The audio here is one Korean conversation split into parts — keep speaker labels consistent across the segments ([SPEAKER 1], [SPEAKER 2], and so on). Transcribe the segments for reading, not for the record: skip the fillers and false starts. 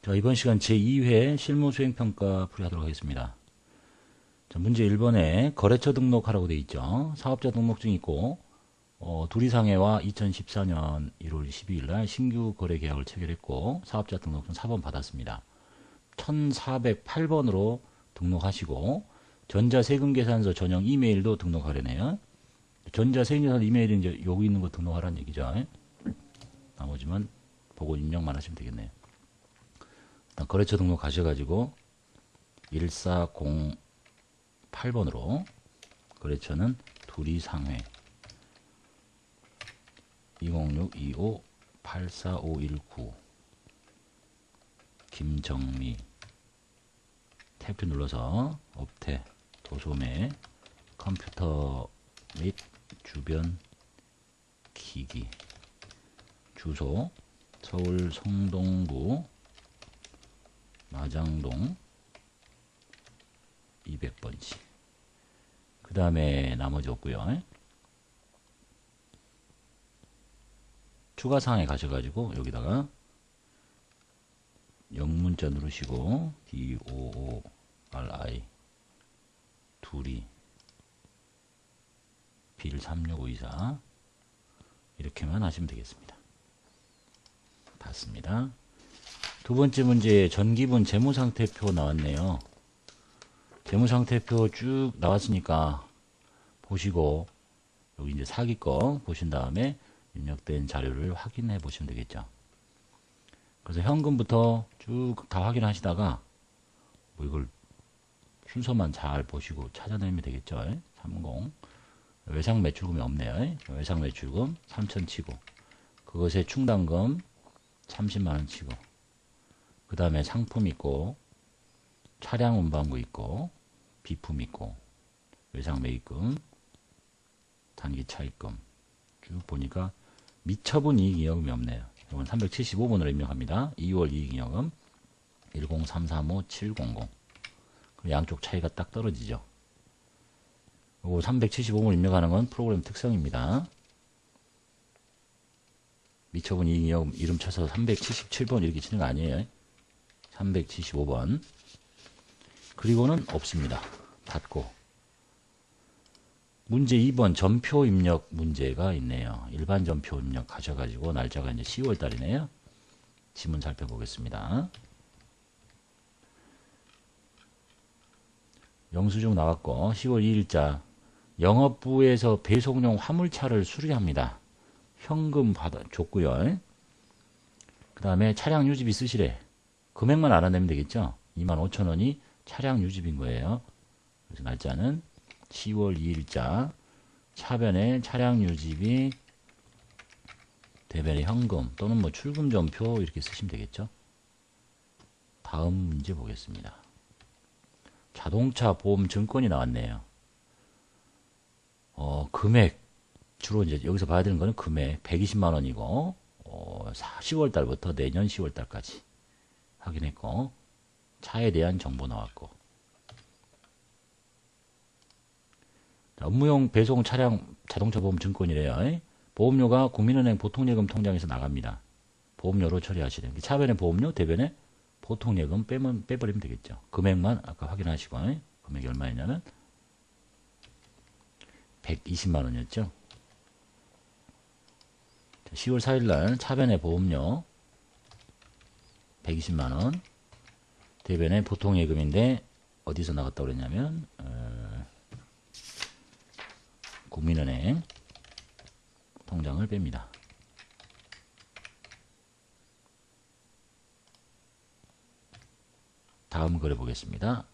[SPEAKER 1] 자, 이번 시간 제2회 실무 수행평가 풀이하도록 하겠습니다. 자, 문제 1번에 거래처 등록하라고 되어 있죠. 사업자 등록증 있고 둘이상해와 2014년 1월 12일 날 신규 거래 계약을 체결했고 사업자 등록증 4번 받았습니다. 1408번으로 등록하시고 전자세금계산서 전용 이메일도 등록하려네요. 전자세금계산서 이메일은 이제 여기 있는 거 등록하라는 얘기죠. 나머지만 보고 입력만 하시면 되겠네요. 일단 거래처 등록 가셔가지고 1408번으로 거래처는 둘이상회 206-25-84519 김정미 탭키 눌러서 업태 도소매 컴퓨터 및 주변 기기 주소 서울 성동구 마장동 200번지. 그 다음에 나머지 없고요. 추가사항에 가셔가지고 여기다가 영문자 누르시고 DOORI 둘이 빌 36524 이렇게만 하시면 되겠습니다. 닫습니다. 두 번째 문제 전기분 재무상태표 나왔네요. 재무상태표 쭉 나왔으니까 보시고 여기 이제 사기 거 보신 다음에 입력된 자료를 확인해 보시면 되겠죠. 그래서 현금부터 쭉 다 확인하시다가 뭐 이걸 순서만 잘 보시고 찾아내면 되겠죠. 30 외상 매출금이 없네요. 외상 매출금 3,000 치고 그것에 충당금 30만원 치고 그 다음에 상품 있고 차량 운반부 있고 비품 있고 외상 매입금 단기 차입금 쭉 보니까 미처분 이익잉여금이 없네요. 이건 375번으로 입력합니다. 2월 이익잉여금 10335-700 양쪽 차이가 딱 떨어지죠. 이거 375번을 입력하는 건 프로그램 특성입니다. 미처분 이익잉여금 이름 쳐서 377번 이렇게 치는 거 아니에요. 375번 그리고는 없습니다. 닫고 문제 2번 전표 입력 문제가 있네요. 일반 전표 입력 하셔가지고 날짜가 이제 10월 달이네요. 지문 살펴보겠습니다. 영수증 나왔고 10월 2일자 영업부에서 배송용 화물차를 수리합니다. 현금 줬고요. 그 다음에 차량 유지비 쓰시래. 금액만 알아내면 되겠죠. 25,000원이 차량 유지비인 거예요. 그래서 날짜는 10월 2일자 차변에 차량 유지비 대변에 현금 또는 뭐 출금 전표 이렇게 쓰시면 되겠죠. 다음 문제 보겠습니다. 자동차 보험 증권이 나왔네요. 금액 주로 이제 여기서 봐야 되는 거는 금액 120만 원이고 10월 달부터 내년 10월 달까지 확인했고 차에 대한 정보 나왔고 자, 업무용 배송 차량 자동차 보험 증권이래요. 보험료가 국민은행 보통예금 통장에서 나갑니다. 보험료로 처리하시는 차변에 보험료 대변에 보통예금 빼버리면 되겠죠. 금액만 아까 확인하시고 금액이 얼마였냐면 120만 원이었죠. 10월 4일날 차변에 보험료 120만원 대변에 보통예금인데 어디서 나갔다고 그랬냐면 국민은행 통장을 뺍니다. 다음 거래 보겠습니다.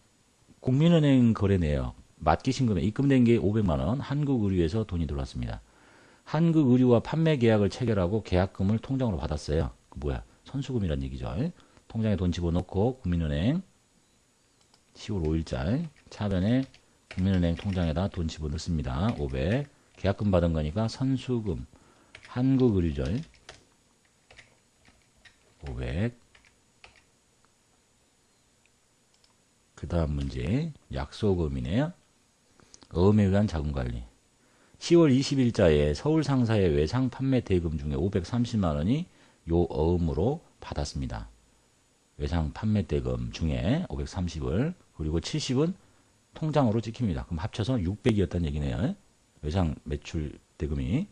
[SPEAKER 1] 국민은행 거래 내역 맡기신 금액 입금된 게 500만원 한국의류에서 돈이 들어왔습니다. 한국의류와 판매 계약을 체결하고 계약금을 통장으로 받았어요. 뭐야? 선수금이란 얘기죠. 통장에 돈 집어넣고 국민은행 10월 5일자 차변에 국민은행 통장에다 돈 집어넣습니다. 500 계약금 받은 거니까 선수금 한국의류죠. 500 그 다음 문제 약소금이네요. 어음에 의한 자금관리 10월 20일자에 서울 상사의 외상 판매 대금 중에 530만원이 요 어음으로 받았습니다. 외상 판매대금 중에 530을 그리고 70은 통장으로 찍힙니다. 그럼 합쳐서 600이었다는 얘기네요. 외상 매출 대금이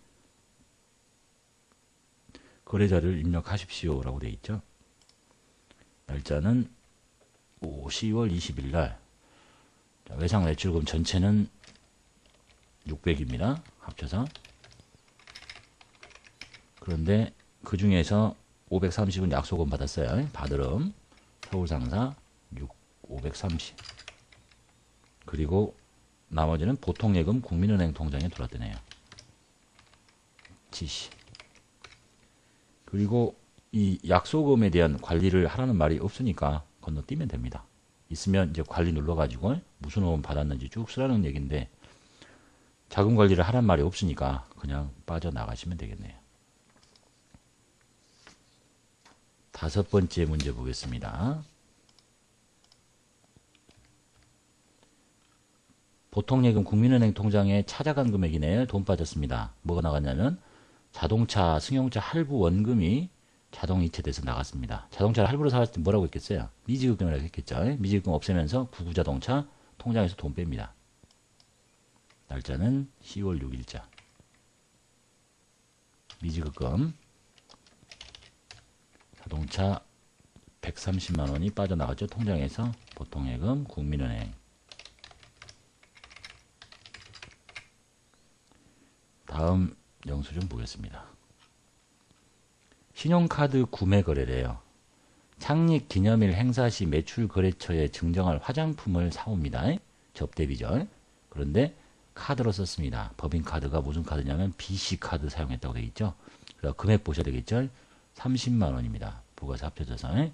[SPEAKER 1] 거래자를 입력하십시오 라고 되어 있죠. 날짜는 10월 20일 날. 외상 매출금 전체는 600입니다. 합쳐서. 그런데 그 중에서 530은 약속은 받았어요. 받으름 서울상사 530. 그리고 나머지는 보통예금 국민은행 통장에 들어왔대네요. 지시. 그리고 이 약소금에 대한 관리를 하라는 말이 없으니까 건너뛰면 됩니다. 있으면 이제 관리 눌러가지고 무슨 호흡 받았는지 쭉 쓰라는 얘기인데 자금 관리를 하라는 말이 없으니까 그냥 빠져나가시면 되겠네요. 5번째 문제 보겠습니다. 보통예금 국민은행 통장에 찾아간 금액이네요. 돈 빠졌습니다. 뭐가 나갔냐면 자동차, 승용차 할부 원금이 자동 이체돼서 나갔습니다. 자동차를 할부로 사왔을 때 뭐라고 했겠어요? 미지급금이라고 했겠죠. 미지급금 없애면서 구구자동차 통장에서 돈 뺍니다. 날짜는 10월 6일자. 미지급금 자동차 130만 원이 빠져나갔죠. 통장에서 보통예금 국민은행. 다음 영수증 보겠습니다. 신용카드 구매 거래래요. 창립 기념일 행사 시 매출 거래처에 증정할 화장품을 사옵니다. 접대비죠. 그런데 카드로 썼습니다. 법인카드가 무슨 카드냐면 BC카드 사용했다고 되어 있죠. 그래서 금액 보셔야 되겠죠. 30만 원입니다. 부가세 합쳐져서.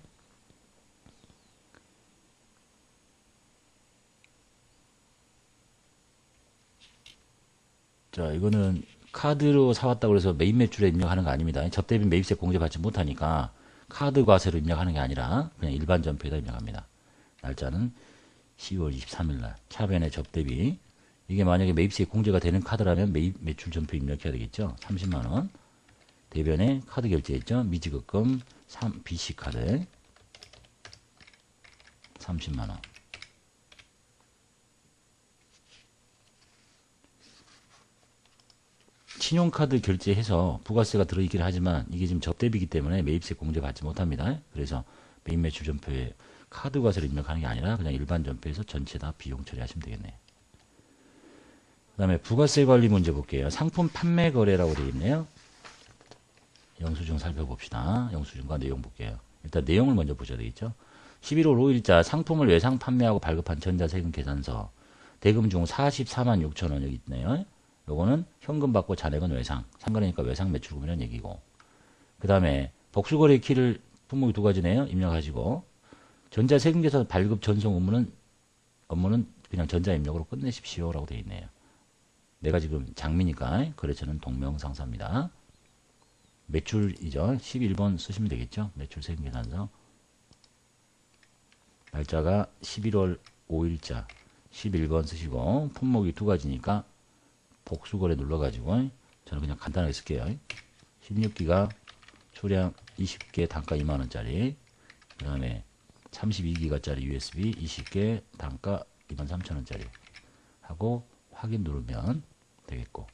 [SPEAKER 1] 자, 이거는 카드로 사왔다고 해서 매입 매출에 입력하는 거 아닙니다. 접대비 매입세 공제 받지 못하니까 카드 과세로 입력하는 게 아니라 그냥 일반 전표에다 입력합니다. 날짜는 10월 23일 날. 차변의 접대비. 이게 만약에 매입세 공제가 되는 카드라면 매입 매출 전표 입력해야 되겠죠. 30만 원. 대변에 카드 결제했죠. 미지급금 BC카드 30만 원. 신용카드 결제해서 부가세가 들어있긴 하지만 이게 지금 접대비이기 때문에 매입세 공제 받지 못합니다. 그래서 매입 매출 전표에 카드 과세를 입력하는 게 아니라 그냥 일반 전표에서 전체 다 비용 처리하시면 되겠네요. 그 다음에 부가세 관리 문제 볼게요. 상품 판매 거래라고 되어 있네요. 영수증 살펴봅시다. 영수증과 내용 볼게요. 일단 내용을 먼저 보셔야 되겠죠. 11월 5일자 상품을 외상 판매하고 발급한 전자세금 계산서 대금 중 44만 6천 원 여기 있네요. 요거는 현금 받고 잔액은 외상. 상관이니까 외상 매출금이라는 얘기고. 그 다음에 복수거래 키를 품목이 두 가지네요. 입력하시고. 전자세금계산 발급 전송 업무는 그냥 전자입력으로 끝내십시오. 라고 되어 있네요. 내가 지금 장미니까 거래처는 동명상사입니다. 매출이죠. 11번 쓰시면 되겠죠. 매출세금계산서. 날짜가 11월 5일자 11번 쓰시고 품목이 두 가지니까 복수거래 눌러가지고 저는 그냥 간단하게 쓸게요. 16기가 소량 20개 단가 2만원짜리 그 다음에 32기가짜리 USB 20개 단가 23,000원짜리 하고 확인 누르면 되겠고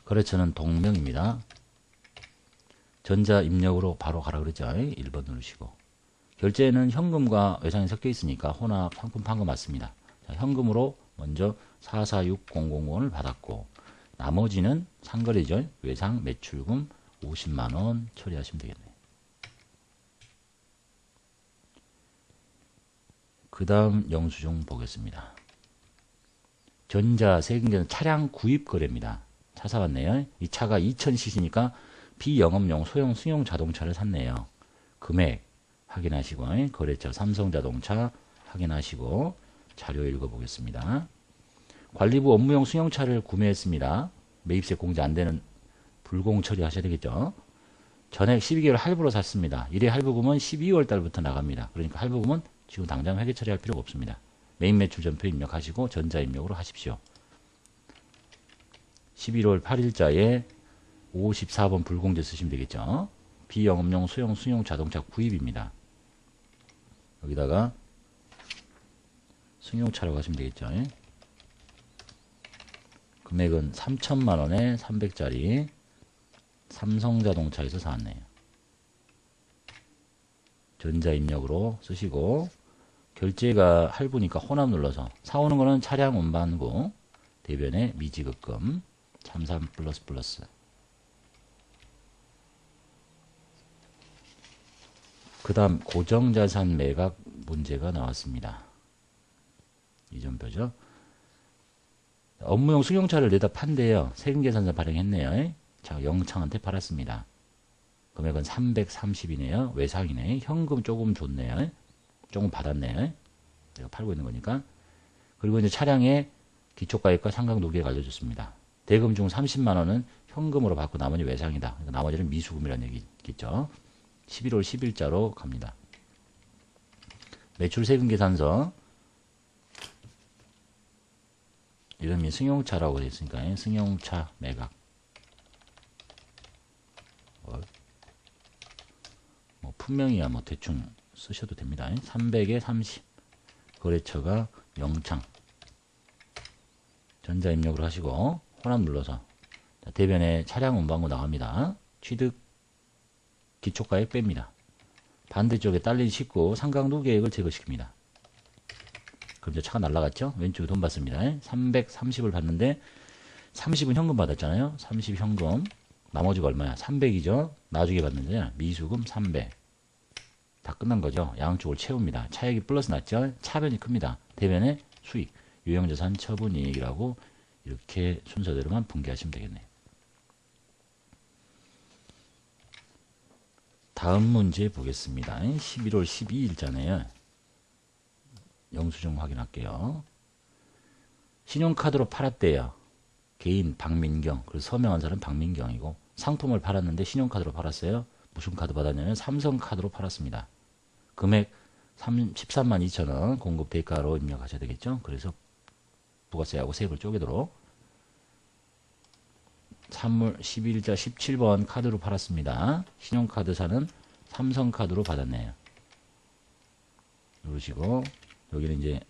[SPEAKER 1] 거래처는 동명입니다. 전자 입력으로 바로 가라 그랬죠. 1번 누르시고 결제는 현금과 외상이 섞여 있으니까 혼합 상품 판금 맞습니다. 자, 현금으로 먼저 446000원을 받았고 나머지는 상거래죠. 외상 매출금 50만원 처리하시면 되겠네요. 그 다음 영수증 보겠습니다. 전자세금계산 차량 구입 거래입니다. 차 사왔네요. 이 차가 2000cc니까 비영업용 소형 승용 자동차를 샀네요. 금액 확인하시고 거래처 삼성자동차 확인하시고 자료 읽어보겠습니다. 관리부 업무용 승용차를 구매했습니다. 매입세 공제 안되는 불공 처리하셔야 되겠죠. 전액 12개월 할부로 샀습니다. 1회 할부금은 12월 달부터 나갑니다. 그러니까 할부금은 지금 당장 회계 처리할 필요가 없습니다. 매입 매출 전표 입력하시고 전자입력으로 하십시오. 11월 8일자에 54번 불공제 쓰시면 되겠죠. 비영업용 소형 승용 자동차 구입입니다. 여기다가 승용차라고 하시면 되겠죠. 금액은 3천만원에 300짜리 삼성자동차에서 사왔네요. 전자입력으로 쓰시고, 결제가 할부니까 혼합 눌러서, 사오는 거는 차량 운반구, 대변에 미지급금 33 플러스 플러스. 그 다음 고정자산 매각 문제가 나왔습니다. 이전표죠. 업무용 승용차를 내다 판대요. 세금계산서 발행했네요. 자, 영창한테 팔았습니다. 금액은 330이네요. 외상이네. 현금 조금 줬네요. 조금 받았네요. 내가 팔고 있는 거니까. 그리고 이제 차량의 기초가액과 상각노기액 알려줬습니다. 대금 중 30만원은 현금으로 받고 나머지 외상이다. 그러니까 나머지는 미수금이라는 얘기겠죠. 11월 10일자로 갑니다. 매출 세금 계산서. 이름이 승용차라고 되어 있으니까 승용차 매각. 뭐 분명히야 뭐 대충 쓰셔도 됩니다. 300에 30. 거래처가 영창. 전자입력으로 하시고 혼합 눌러서 대변에 차량 운반구 나갑니다. 취득 기초가액 뺍니다. 반대쪽에 딸린 싣고 상각노계액을 제거시킵니다. 그럼 이제 차가 날라갔죠? 왼쪽에 돈 받습니다. 330을 받는데 30은 현금 받았잖아요. 30 현금. 나머지가 얼마야? 300이죠. 나중에 받는데 미수금 300. 다 끝난 거죠. 양쪽을 채웁니다. 차액이 플러스 났죠. 차변이 큽니다. 대변에 수익, 유형자산 처분이익이라고 이렇게 순서대로만 분개하시면 되겠네요. 다음 문제 보겠습니다. 11월 12일자네요. 영수증 확인할게요. 신용카드로 팔았대요. 개인 박민경. 그래서 서명한 사람은 박민경이고, 상품을 팔았는데 신용카드로 팔았어요. 무슨 카드 받았냐면 삼성카드로 팔았습니다. 금액 13만 2천원 공급 대가로 입력하셔야 되겠죠. 그래서 부가세하고 세금을 쪼개도록 3월 12일자 17번 카드로 팔았습니다. 신용카드사는 삼성카드로 받았네요. 누르시고 여기는 이제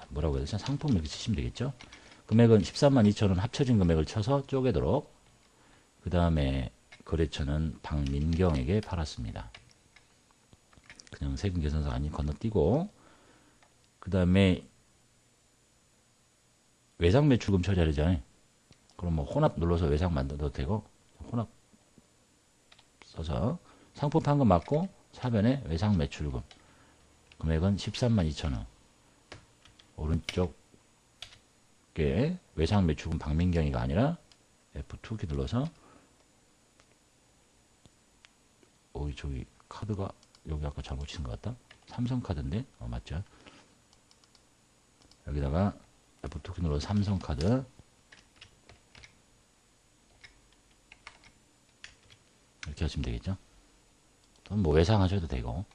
[SPEAKER 1] 뭐라고 해야 되죠? 상품 이렇게 치시면 되겠죠. 금액은 13만 2천원 합쳐진 금액을 쳐서 쪼개도록. 그 다음에 거래처는 박민경에게 팔았습니다. 그냥 세금 계산서 아니 건너뛰고, 그 다음에 외상 매출금 처리하려잖아요. 그럼 뭐 혼합 눌러서 외상 만들어도 되고, 혼합 써서 상품 판금 맞고 사변에 외상 매출금 금액은 13만 2천원. 오른쪽에 외상 매출금 박민경이가 아니라 F2키 눌러서, 저기 카드가 여기 아까 잘못 친 것 같다. 삼성카드인데 맞죠? 여기다가 F2키 눌러서 삼성카드 이렇게 하시면 되겠죠. 또는 뭐 외상하셔도 되고.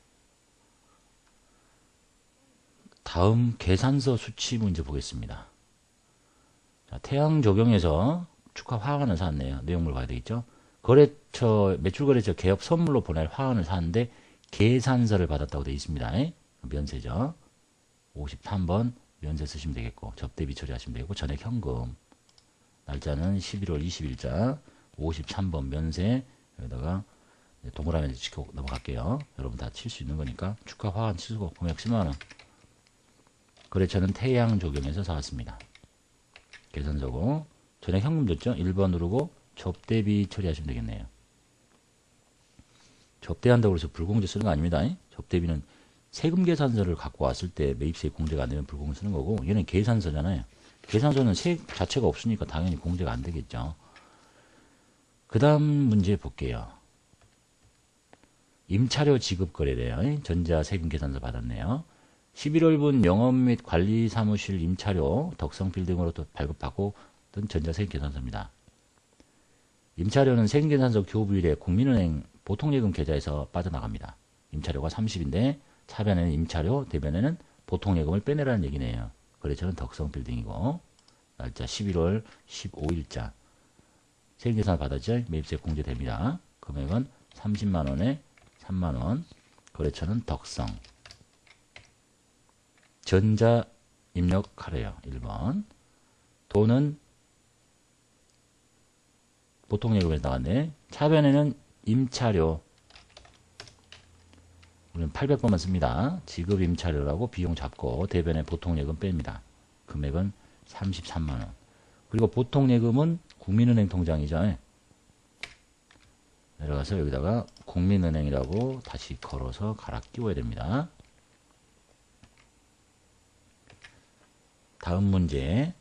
[SPEAKER 1] 다음 계산서 수치 문제 보겠습니다. 자, 태양 적용해서 축하 화환을 샀네요. 내용물 봐야 되겠죠. 거래처, 매출거래처 개업 선물로 보낼 화환을 샀는데 계산서를 받았다고 되어 있습니다. 면세죠. 53번 면세 쓰시면 되겠고, 접대비 처리하시면 되고, 전액 현금. 날짜는 11월 20일자 53번 면세. 여기다가 동그라미 치고 넘어갈게요. 여러분 다 칠 수 있는 거니까. 축하 화환 치고 금액 10만원. 거래처는 태양 적용해서 사왔습니다. 계산서고 전액 현금 줬죠. 1번 누르고 접대비 처리하시면 되겠네요. 접대한다고 해서 불공제 쓰는 거 아닙니다. 접대비는 세금 계산서를 갖고 왔을 때 매입세액 공제가 안 되면 불공제 쓰는 거고, 얘는 계산서잖아요. 계산서는 세액 자체가 없으니까 당연히 공제가 안 되겠죠. 그 다음 문제 볼게요. 임차료 지급 거래래요. 전자 세금 계산서 받았네요. 11월분 영업 및 관리 사무실 임차료 덕성빌딩으로 또 발급받고 든 전자 세금 계산서입니다. 임차료는 세금 계산서 교부일에 국민은행 보통예금 계좌에서 빠져나갑니다. 임차료가 30인데 차변에는 임차료, 대변에는 보통예금을 빼내라는 얘기네요. 거래처는 덕성빌딩이고, 날짜 11월 15일자 세금 계산 받았죠. 매입세 공제됩니다. 금액은 30만원에 3만원. 거래처는 덕성. 전자 입력하래요. 1번. 돈은 보통 예금에서 나왔네. 차변에는 임차료. 우리는 800번만 씁니다. 지급 임차료라고 비용 잡고 대변에 보통 예금 뺍니다. 금액은 33만원. 그리고 보통 예금은 국민은행 통장이죠. 내려가서 여기다가 국민은행이라고 다시 걸어서 갈아 끼워야 됩니다. 다음 문제.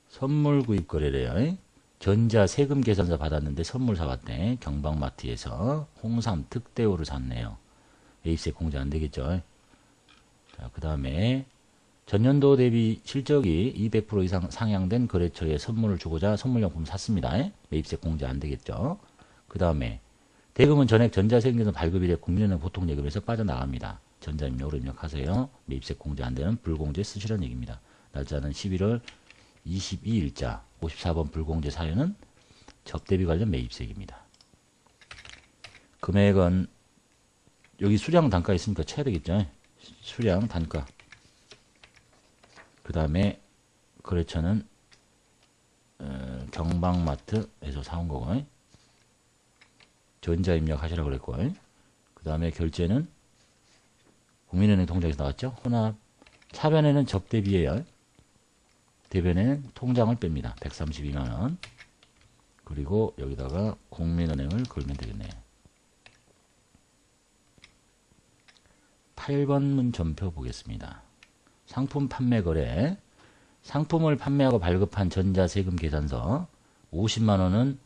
[SPEAKER 1] 선물 구입 거래래요. 전자 세금 계산서 받았는데 선물 사왔대. 경방마트에서 홍삼 특대호를 샀네요. 매입세 공제 안 되겠죠. 자, 그 다음에 전년도 대비 실적이 200% 이상 상향된 거래처에 선물을 주고자 선물용품 샀습니다. 매입세 공제 안 되겠죠. 그 다음에 대금은 전액 전자세금계산 발급일에 국민은행 보통예금에서 빠져나갑니다. 전자입력으로 입력하세요. 매입세 공제 안 되는 불공제 쓰시라는 얘기입니다. 날짜는 11월 22일자 54번 불공제 사연은 접대비 관련 매입세입니다. 금액은 여기 수량 단가 있으니까 쳐야 되겠죠. 수량 단가. 그 다음에 거래처는 경방마트에서 사온 거고 전자 입력하시라고 그랬고 그 다음에 결제는 국민은행 통장에서 나왔죠. 혼합. 차변에는 접대비예요. 대변에는 통장을 뺍니다. 132만원. 그리고 여기다가 국민은행을 걸면 되겠네요. 8번 문점표 보겠습니다. 상품 판매 거래. 상품을 판매하고 발급한 전자세금 계산서 50만원은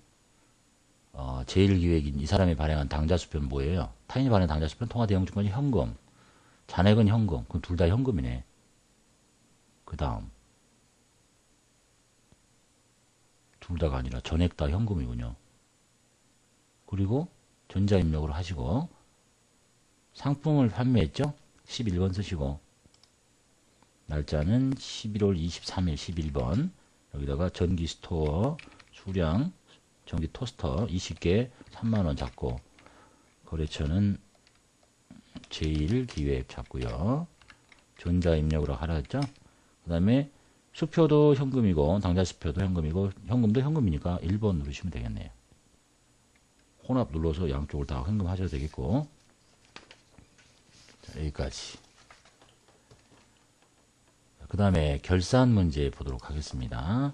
[SPEAKER 1] 제1기획인 이 사람이 발행한 당좌수표는 뭐예요? 타인이 발행한 당좌수표는 통화대형증권이 현금. 잔액은 현금. 그럼 둘 다 현금이네. 그 다음 둘 다가 아니라 전액 다 현금이군요. 그리고 전자입력으로 하시고 상품을 판매했죠? 11번 쓰시고 날짜는 11월 23일 11번 여기다가 전기 스토어 수량 전기 토스터 20개 3만원 잡고 거래처는 제1기획 잡고요. 전자입력으로 하라 했죠? 그 다음에 수표도 현금이고 당좌수표도 현금이고 현금도 현금이니까 1번 누르시면 되겠네요. 혼합 눌러서 양쪽을 다 현금 하셔도 되겠고 자, 여기까지. 그 다음에 결산 문제 보도록 하겠습니다.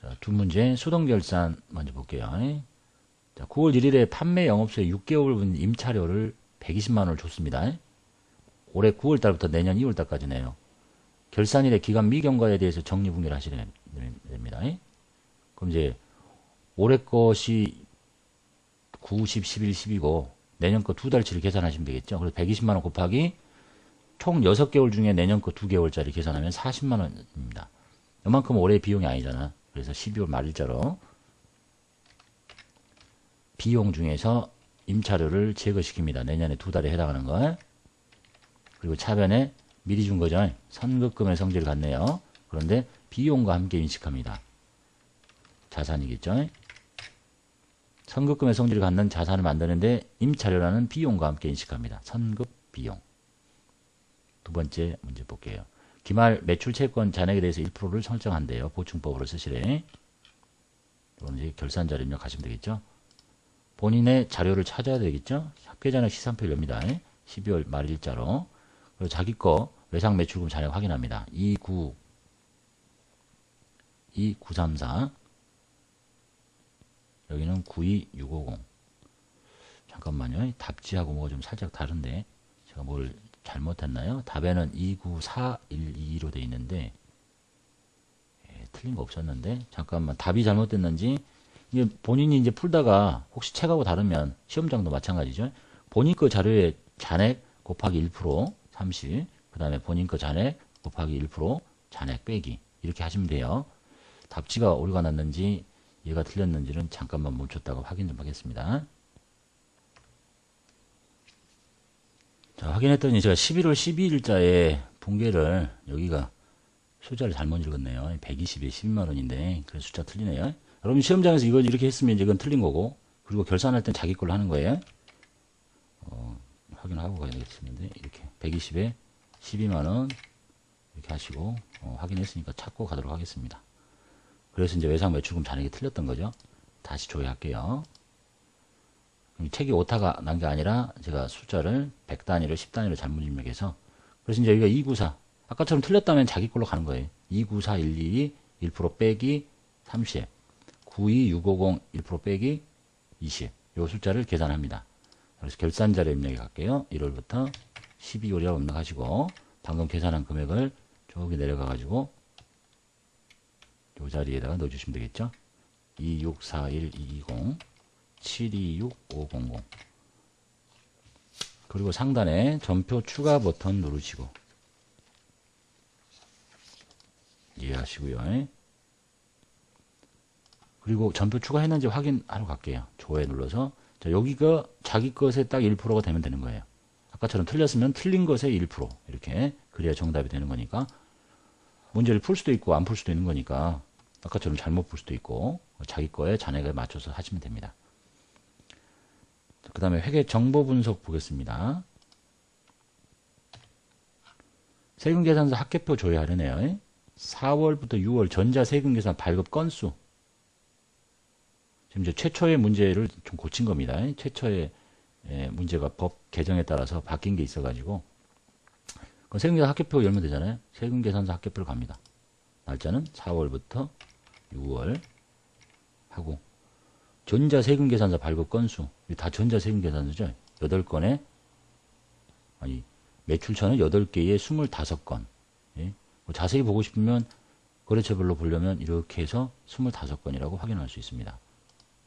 [SPEAKER 1] 자, 두 문제 수동결산 먼저 볼게요. 자, 9월 1일에 판매 영업소에 6개월분 임차료를 120만원을 줬습니다. 올해 9월달부터 내년 2월달까지네요. 결산일의 기간 미경과에 대해서 정리분계를 하시면 됩니다. 그럼 이제 올해 것이 9, 10, 11, 10이고 내년 거 두 달치를 계산하시면 되겠죠. 그래서 120만원 곱하기 총 6개월 중에 내년 거 2개월짜리 계산하면 40만원입니다. 이만큼 올해 비용이 아니잖아. 그래서 12월 말일자로 비용 중에서 임차료를 제거시킵니다. 내년에 두 달에 해당하는 거. 그리고 차변에 미리 준 거죠. 선급금의 성질을 갖네요. 그런데 비용과 함께 인식합니다. 자산이겠죠. 선급금의 성질을 갖는 자산을 만드는데 임차료라는 비용과 함께 인식합니다. 선급 비용. 두 번째 문제 볼게요. 기말 매출채권 잔액에 대해서 1%를 설정한대요. 보충법으로 쓰시래. 이건 이제 결산자료 입력하시면 되겠죠. 본인의 자료를 찾아야 되겠죠. 합계잔액 시산표를 엽니다. 12월 말일자로. 그리고 자기 거 외상 매출금 잔액 확인합니다. 29334 여기는 92650 잠깐만요. 답지하고 뭐가 좀 살짝 다른데 제가 뭘 잘못했나요? 답에는 29412로 되어 있는데 틀린 거 없었는데 잠깐만 답이 잘못됐는지 이게 본인이 이제 풀다가 혹시 책하고 다르면 시험장도 마찬가지죠. 본인 거 자료에 잔액 곱하기 1% 30, 그 다음에 본인 거 잔액 곱하기 1% 잔액 빼기 이렇게 하시면 돼요. 답지가 오류가 났는지 얘가 틀렸는지는 잠깐만 멈췄다가 확인 좀 하겠습니다. 자, 확인했더니 제가 11월 12일자에 분계를 여기가 숫자를 잘못 읽었네요. 120에 12만원인데 그래서 숫자 틀리네요. 여러분 시험장에서 이걸 이렇게 했으면 이건 틀린 거고 그리고 결산할 땐 자기 걸로 하는 거예요. 확인하고 가야 되겠는데, 이렇게 120에 12만원 이렇게 하시고 확인했으니까 찾고 가도록 하겠습니다. 그래서 이제 외상 매출금 잔액이 틀렸던 거죠. 다시 조회할게요. 책이 오타가 난 게 아니라 제가 숫자를 100단위로 10단위로 잘못 입력해서, 그래서 이제 여기가 294, 아까처럼 틀렸다면 자기 걸로 가는 거예요. 294,122 1% 빼기 30, 92650 1% 빼기 20, 요 숫자를 계산합니다. 그래서 결산자료 입력해 갈게요. 1월부터 12월이라고 입력하시고, 방금 계산한 금액을 저기 내려가 가지고 요 자리에다가 넣어주시면 되겠죠. 2641220 726500, 그리고 상단에 전표 추가 버튼 누르시고 이해하시고요. 그리고 전표 추가했는지 확인하러 갈게요. 조회 눌러서, 자, 여기가 자기 것에 딱 1%가 되면 되는 거예요. 아까처럼 틀렸으면 틀린 것에 1%, 이렇게 그래야 정답이 되는 거니까, 문제를 풀 수도 있고 안 풀 수도 있는 거니까 아까처럼 잘못 풀 수도 있고 자기 거에 잔액에 맞춰서 하시면 됩니다. 그 다음에 회계 정보 분석 보겠습니다. 세금계산서 합계표 조회하려네요. 4월부터 6월 전자 세금계산 발급 건수. 지금 이제 최초의 문제를 좀 고친 겁니다. 최초의 문제가 법 개정에 따라서 바뀐 게 있어가지고, 세금계산 합계표 열면 되잖아요. 세금계산서 합계표를 갑니다. 날짜는 4월부터 6월 하고, 전자세금계산서 발급 건수, 다 전자세금계산서죠. 8건에, 아니, 매출처는 8개에 25건. 예? 자세히 보고 싶으면 거래처별로 보려면 이렇게 해서 25건이라고 확인할 수 있습니다.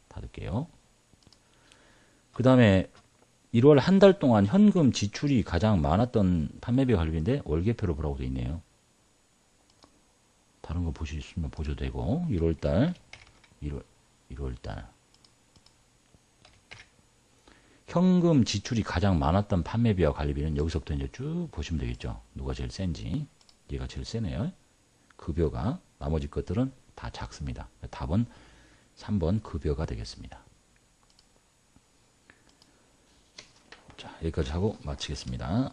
[SPEAKER 1] 닫을게요. 그 다음에 1월 한 달 동안 현금 지출이 가장 많았던 판매비 관리비인데 월계표로 보라고 되어 있네요. 다른 거 보시면 보셔도 되고, 1월달 1월달 현금 지출이 가장 많았던 판매비와 관리비는 여기서부터 이제 쭉 보시면 되겠죠. 누가 제일 센지. 얘가 제일 세네요. 급여가, 나머지 것들은 다 작습니다. 답은 3번 급여가 되겠습니다. 자, 여기까지 하고 마치겠습니다.